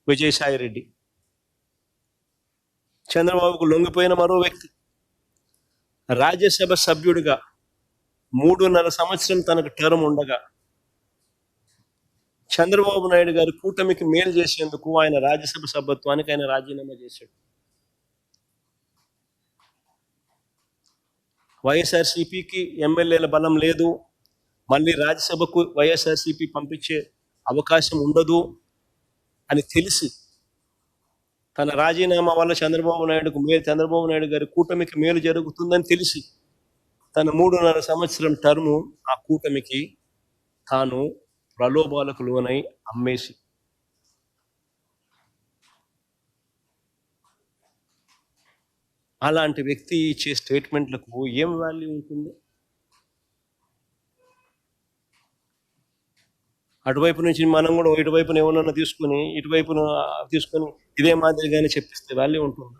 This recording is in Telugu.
విజయసాయి రెడ్డి. చంద్రబాబుకు లొంగిపోయిన మరో వ్యక్తి. రాజ్యసభ సభ్యుడిగా 3.5 సంవత్సరం తనకు టర్మ్ ఉండగా చంద్రబాబు నాయుడు గారు కూటమికి మేలు చేసేందుకు ఆయన రాజ్యసభ సభ్యత్వానికి ఆయన రాజీనామా చేశాడు. వైఎస్ఆర్సీపీకి ఎమ్మెల్యేల బలం లేదు, మళ్ళీ రాజ్యసభకు వైఎస్ఆర్సీపీ పంపించే అవకాశం ఉండదు అని తెలిసి, తన రాజీనామా వల్ల చంద్రబాబు నాయుడు గారి కూటమికి మేలు జరుగుతుందని తెలిసి తన 3.5 సంవత్సరం టర్ము ఆ కూటమికి తాను ప్రలోభాలకు లోనై అమ్మేసి, అలాంటి వ్యక్తి ఇచ్చే స్టేట్మెంట్లకు ఏం వాల్యూ ఉంటుంది? అటువైపు నుంచి మనం కూడా ఇటువైపున ఏమన్నా తీసుకొని ఇటువైపున తీసుకొని ఇదే మాదిరిగానే చెప్పిస్తే వాల్యూ ఉంటుంది?